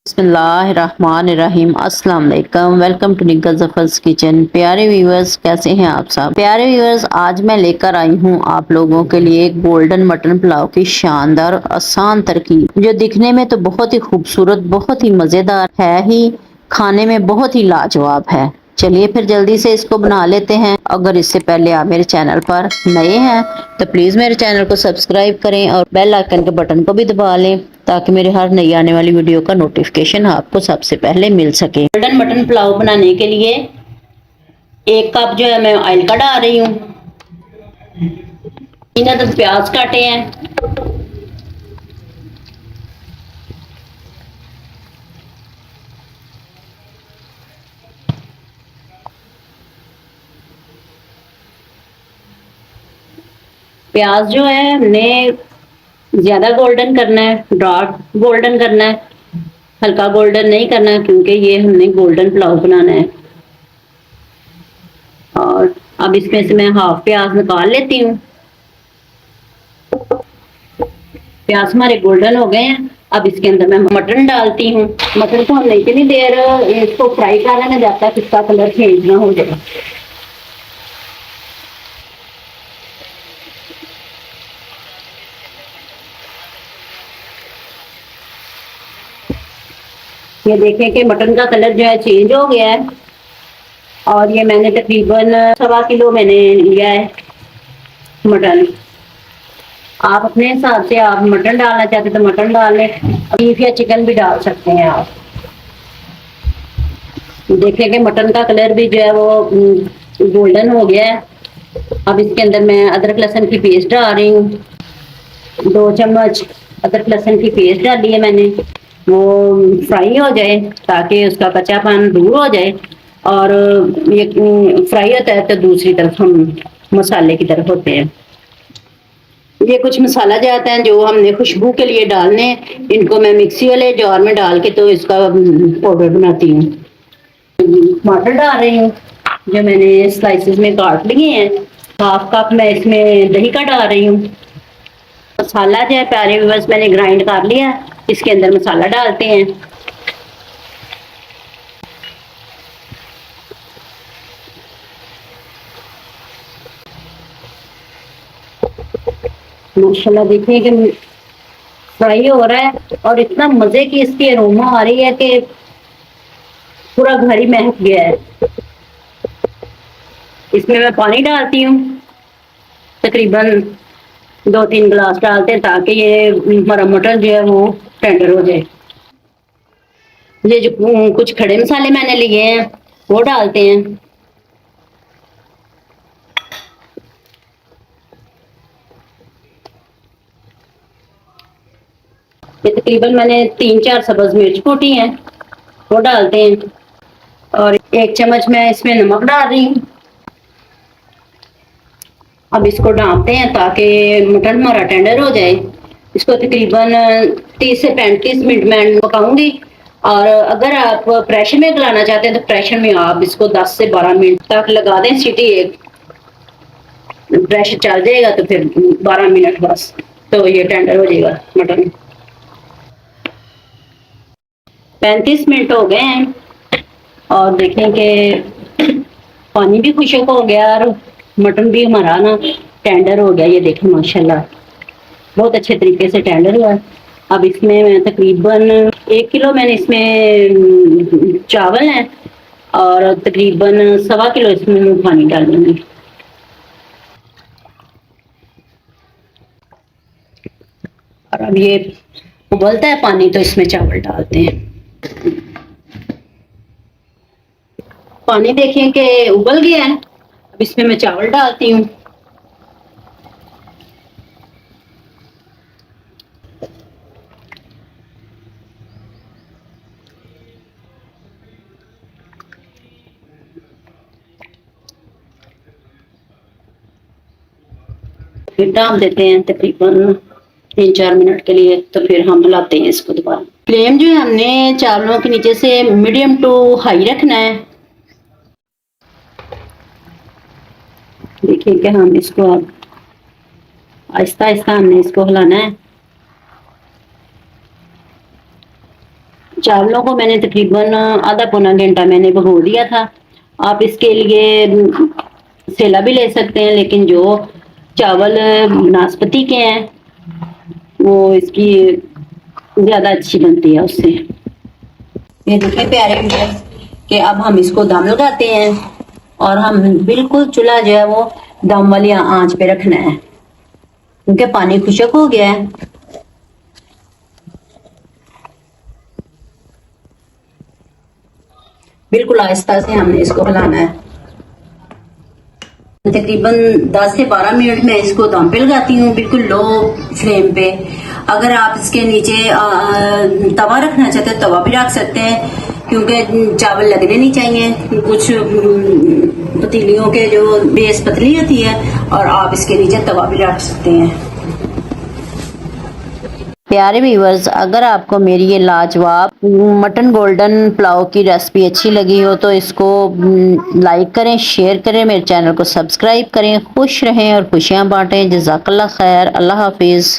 बिस्मिल्लाहिर्रहमानिर्रहीम अस्सलाम वालेकुम। वेलकम टू निग्गा जफर्स किचन। प्यारे व्यूअर्स, कैसे हैं आप सब? प्यारे व्यूअर्स, आज मैं लेकर आई हूँ आप लोगों के लिए एक गोल्डन मटन पुलाव की शानदार और आसान तरकीब, जो दिखने में तो बहुत ही खूबसूरत, बहुत ही मजेदार है ही, खाने में बहुत ही लाजवाब है। चलिए फिर जल्दी से इसको बना लेते हैं। अगर इससे पहले आप मेरे चैनल पर नए हैं तो प्लीज मेरे चैनल को सब्सक्राइब करें और बेल आइकन के बटन को भी दबा लें, ताकि मेरे हर नई आने वाली वीडियो का नोटिफिकेशन आपको सबसे पहले मिल सके। गोल्डन मटन पुलाव बनाने के लिए 1 कप जो है मैं ऑयल का डाल रही हूँ। 3 अदद प्याज काटे हैं। प्याज जो है हमने ज्यादा गोल्डन करना है, डार्क गोल्डन करना है, हल्का गोल्डन नहीं करना, क्योंकि ये हमने गोल्डन पुलाव बनाना है। और अब इसमें से मैं हाफ प्याज निकाल लेती हूँ। प्याज हमारे गोल्डन हो गए हैं। अब इसके अंदर मैं मटन डालती हूँ। मटन को हमने इतनी देर इसको फ्राई करना जाता है कि इसका कलर चेंज ना हो जाए। ये देखें कि मटन का कलर जो है चेंज हो गया है। और ये मैंने तकरीबन 1.25 किलो मैंने लिया है मटन। आप अपने हिसाब से आप मटन डालना चाहते तो मटन डाल लें, बीफ या चिकन भी डाल सकते हैं आप। देखें कि मटन का कलर भी जो है वो गोल्डन हो गया है। अब इसके अंदर मैं अदरक लहसुन की पेस्ट डाल रही हूँ। 2 चम्मच अदरक लहसुन की पेस्ट डाली है मैंने। वो फ्राई हो जाए ताकि उसका कच्चापन दूर हो जाए। और ये फ्राई होता है तो दूसरी तरफ हम मसाले की तरफ होते हैं। ये कुछ मसाला जाता है जो हमने खुशबू के लिए डालने, इनको मैं मिक्सी वाले जार में डाल के तो इसका पाउडर बनाती हूँ। टमाटर डाल रही हूँ जो मैंने स्लाइसेस में काट लिए हैं। 1/2 कप मैं इसमें दही का डाल रही हूँ। मसाला जो है प्यारे व्यूअर्स मैंने ग्राइंड कर लिया। इसके अंदर मसाला डालते हैं। माशाल्लाह देखिए कि फ्राई हो रहा है और इतना मजे की इसकी अरोमा आ रही है कि पूरा घर ही महक गया है। इसमें मैं पानी डालती हूँ, तकरीबन 2-3 गिलास डालते हैं ताकि ये हमारा मटन जो है वो टेंडर हो जाए। ये जो कुछ खड़े मसाले मैंने लिए हैं वो डालते हैं। ये तकरीबन मैंने 3-4 सब्ज मिर्च कूटी हैं वो डालते हैं। और 1 चम्मच मैं इसमें नमक डाल रही हूँ। अब इसको डालते हैं ताकि मटन हमारा टेंडर हो जाए। इसको तकरीबन 30 से 35 मिनट मैं पकाऊंगी। और अगर आप प्रेशर में गलाना चाहते हैं तो प्रेशर में आप इसको 10 से 12 मिनट तक लगा दें सीटी एक। प्रेशर चल जाएगा तो फिर 12 मिनट बस, तो ये टेंडर हो जाएगा मटन। 35 मिनट हो गए हैं और देखें कि पानी भी खुशक हो गया और मटन भी हमारा ना टेंडर हो गया। ये देखें माशाल्लाह बहुत अच्छे तरीके से टेंडर हुआ है। अब इसमें मैं तकरीबन 1 किलो मैंने इसमें चावल है और तकरीबन 1.25 किलो इसमें मैं पानी डाल दूंगी। और अब ये उबलता है पानी तो इसमें चावल डालते हैं। पानी देखें कि उबल गया है। अब इसमें मैं चावल डालती हूँ। फिर डाल देते हैं तकरीबन 3-4 मिनट के लिए, तो फिर हम हिलाते हैं इसको दोबारा। फ्लेम जो है हमने चावलों के नीचे से मीडियम टू हाई रखना है। देखिए कि हम इसको अब आहिस्ता आहिस्ता हमने इसको हिलाना है। चावलों को मैंने तकरीबन आधा पौना घंटा मैंने भिगो दिया था। आप इसके लिए सेला भी ले सकते हैं, लेकिन जो चावल नाशपाती के हैं वो इसकी ज्यादा अच्छी बनती है उससे। ये देखिए प्यारे व्यूअर्स कि अब हम इसको दम लगाते हैं और हम बिल्कुल चूल्हा जो है वो दम वाली आंच पे रखना है, क्योंकि पानी खुश्क हो गया है। बिल्कुल आहिस्ता से हमने इसको हिलाना है। तकरीबन 10 से 12 मिनट में इसको दम पे लगाती हूँ, बिल्कुल लो फ्लेम पे। अगर आप इसके नीचे तवा रखना चाहते हो तवा भी रख सकते हैं, क्योंकि चावल लगने नहीं चाहिए। कुछ पतीलियों के जो बेस पतली होती है, और आप इसके नीचे तवा भी रख सकते हैं। प्यारे व्यूअर्स, अगर आपको मेरी ये लाजवाब मटन गोल्डन पुलाव की रेसिपी अच्छी लगी हो तो इसको लाइक करें, शेयर करें, मेरे चैनल को सब्सक्राइब करें। खुश रहें और खुशियां बांटें। जज़ाकल्लाह खैर। अल्लाह हाफिज़।